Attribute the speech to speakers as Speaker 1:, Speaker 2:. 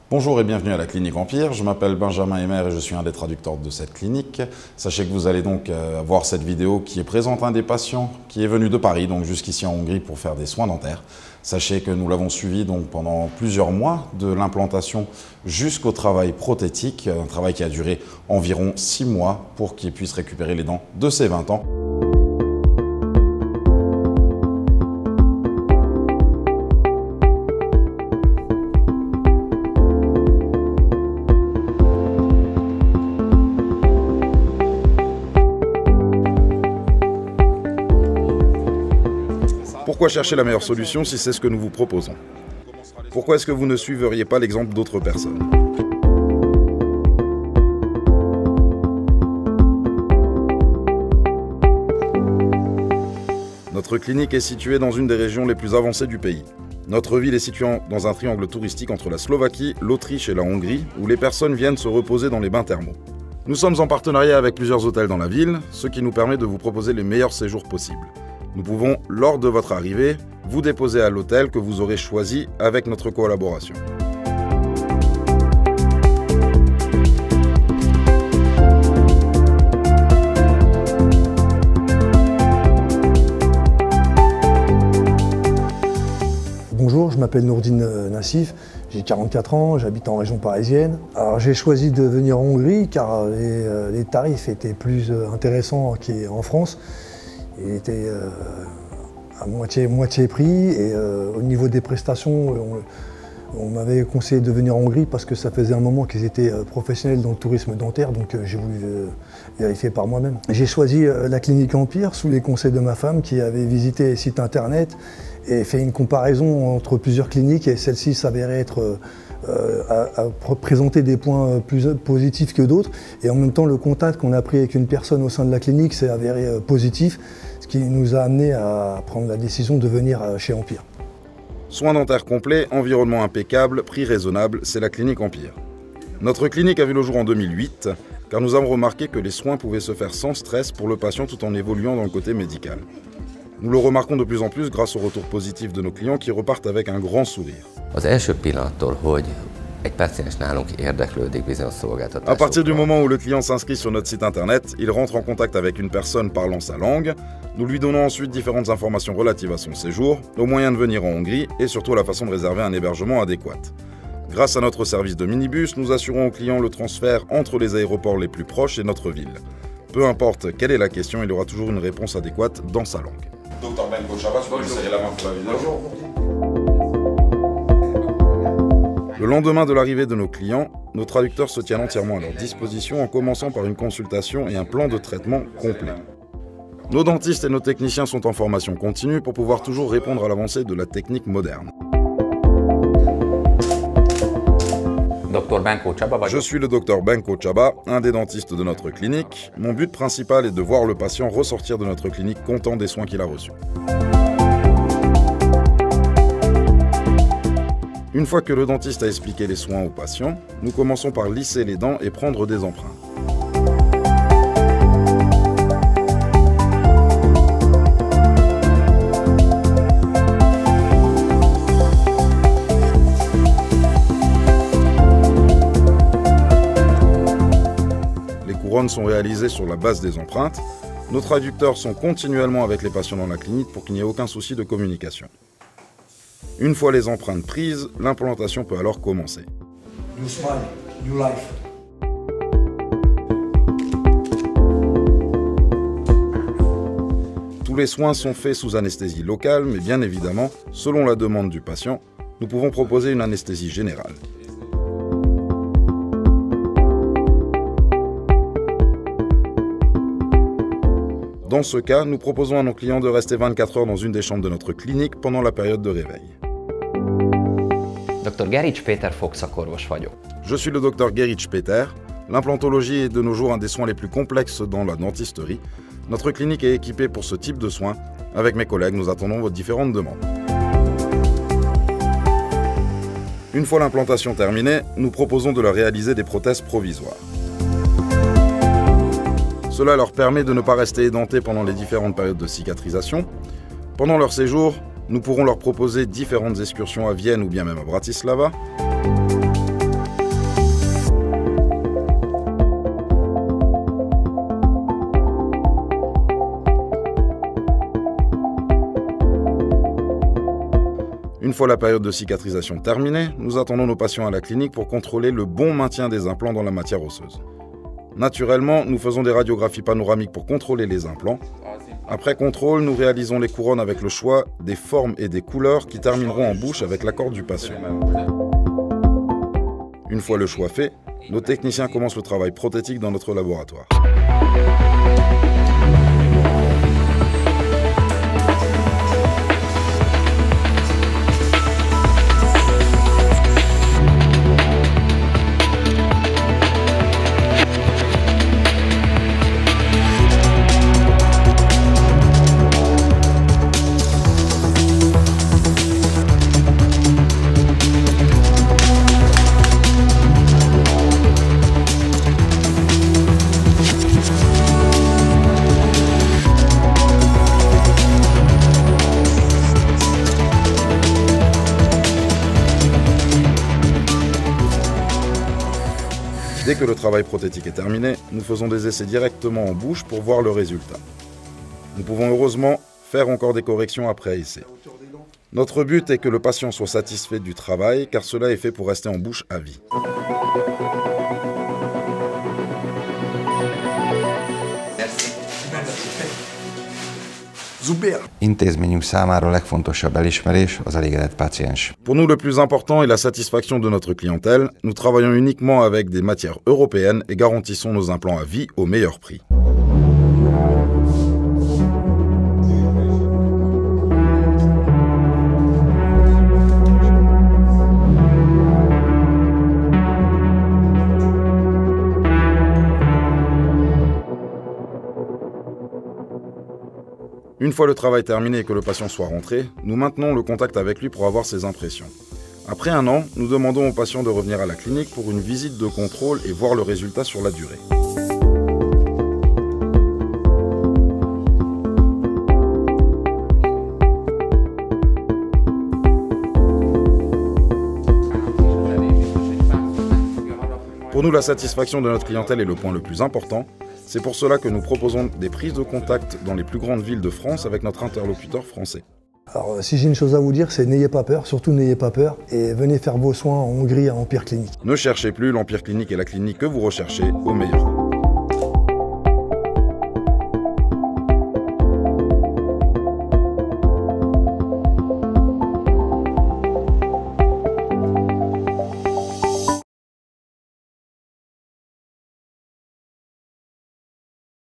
Speaker 1: Bonjour et bienvenue à la Clinique Empire, je m'appelle Benjamin Emer et je suis un des traducteurs de cette clinique. Sachez que vous allez donc voir cette vidéo qui présente un des patients qui est venu de Paris, donc jusqu'ici en Hongrie pour faire des soins dentaires. Sachez que nous l'avons suivi donc pendant plusieurs mois, de l'implantation jusqu'au travail prothétique, un travail qui a duré environ 6 mois pour qu'il puisse récupérer les dents de ses 20 ans. Pourquoi chercher la meilleure solution si c'est ce que nous vous proposons? Pourquoi est-ce que vous ne suivriez pas l'exemple d'autres personnes? Notre clinique est située dans une des régions les plus avancées du pays. Notre ville est située dans un triangle touristique entre la Slovaquie, l'Autriche et la Hongrie, où les personnes viennent se reposer dans les bains thermaux. Nous sommes en partenariat avec plusieurs hôtels dans la ville, ce qui nous permet de vous proposer les meilleurs séjours possibles. Nous pouvons, lors de votre arrivée, vous déposer à l'hôtel que vous aurez choisi avec notre collaboration.
Speaker 2: Bonjour, je m'appelle Nourdine Nassif, j'ai 44 ans, j'habite en région parisienne. Alors j'ai choisi de venir en Hongrie car les tarifs étaient plus intéressants qu'en France. Il était à moitié prix et au niveau des prestations, on m'avait conseillé de venir en Hongrie parce que ça faisait un moment qu'ils étaient professionnels dans le tourisme dentaire, donc j'ai voulu vérifier par moi-même. J'ai choisi la Clinique Empire sous les conseils de ma femme qui avait visité les sites internet et fait une comparaison entre plusieurs cliniques et celle-ci s'avérait être à présenter des points plus positifs que d'autres. Et en même temps, le contact qu'on a pris avec une personne au sein de la clinique s'est avéré positif, ce qui nous a amené à prendre la décision de venir chez Empire.
Speaker 1: Soins dentaires complets, environnement impeccable, prix raisonnable, c'est la Clinique Empire. Notre clinique a vu le jour en 2008, car nous avons remarqué que les soins pouvaient se faire sans stress pour le patient tout en évoluant dans le côté médical. Nous le remarquons de plus en plus grâce aux retours positifs de nos clients qui repartent avec un grand sourire. À partir du moment où le client s'inscrit sur notre site internet, il rentre en contact avec une personne parlant sa langue. Nous lui donnons ensuite différentes informations relatives à son séjour, aux moyens de venir en Hongrie et surtout à la façon de réserver un hébergement adéquat. Grâce à notre service de minibus, nous assurons au client le transfert entre les aéroports les plus proches et notre ville. Peu importe quelle est la question, il aura toujours une réponse adéquate dans sa langue. Docteur Benko Chaba, tu peux lui serrer la main pour la vidéo. Le lendemain de l'arrivée de nos clients, nos traducteurs se tiennent entièrement à leur disposition en commençant par une consultation et un plan de traitement complet. Nos dentistes et nos techniciens sont en formation continue pour pouvoir toujours répondre à l'avancée de la technique moderne. Je suis le docteur Benko Chaba, un des dentistes de notre clinique. Mon but principal est de voir le patient ressortir de notre clinique content des soins qu'il a reçus. Une fois que le dentiste a expliqué les soins au patient, nous commençons par lisser les dents et prendre des empreintes. Les couronnes sont réalisées sur la base des empreintes. Nos traducteurs sont continuellement avec les patients dans la clinique pour qu'il n'y ait aucun souci de communication. Une fois les empreintes prises, l'implantation peut alors commencer.
Speaker 2: New smile, new life.
Speaker 1: Tous les soins sont faits sous anesthésie locale, mais bien évidemment, selon la demande du patient, nous pouvons proposer une anesthésie générale. Dans ce cas, nous proposons à nos clients de rester 24 heures dans une des chambres de notre clinique pendant la période de réveil. Je suis le docteur Geric Péter. L'implantologie est de nos jours un des soins les plus complexes dans la dentisterie. Notre clinique est équipée pour ce type de soins. Avec mes collègues, nous attendons vos différentes demandes. Une fois l'implantation terminée, nous proposons de leur réaliser des prothèses provisoires. Cela leur permet de ne pas rester édentés pendant les différentes périodes de cicatrisation. Pendant leur séjour, nous pourrons leur proposer différentes excursions à Vienne ou bien même à Bratislava. fois la période de cicatrisation terminée, nous attendons nos patients à la clinique pour contrôler le bon maintien des implants dans la matière osseuse. Naturellement, nous faisons des radiographies panoramiques pour contrôler les implants. Après contrôle, nous réalisons les couronnes avec le choix des formes et des couleurs qui termineront en bouche avec l'accord du patient. Une fois le choix fait, nos techniciens commencent le travail prothétique dans notre laboratoire. Dès que le travail prothétique est terminé, nous faisons des essais directement en bouche pour voir le résultat. Nous pouvons heureusement faire encore des corrections après essai. Notre but est que le patient soit satisfait du travail, car cela est fait pour rester en bouche à vie.
Speaker 3: Intézményünk számára a legfontosabb elismerés az elégedett páciens.
Speaker 1: Pour nous, le plus important est la satisfaction de notre clientèle. Nous travaillons uniquement avec des matières européennes et garantissons nos implants à vie au meilleur prix. Une fois le travail terminé et que le patient soit rentré, nous maintenons le contact avec lui pour avoir ses impressions. Après 1 an, nous demandons au patient de revenir à la clinique pour une visite de contrôle et voir le résultat sur la durée. Pour nous, la satisfaction de notre clientèle est le point le plus important. C'est pour cela que nous proposons des prises de contact dans les plus grandes villes de France avec notre interlocuteur français.
Speaker 2: Alors, si j'ai une chose à vous dire, c'est n'ayez pas peur, surtout n'ayez pas peur, et venez faire vos soins en Hongrie à Empire Clinique.
Speaker 1: Ne cherchez plus, l'Empire Clinique est la clinique que vous recherchez au meilleur.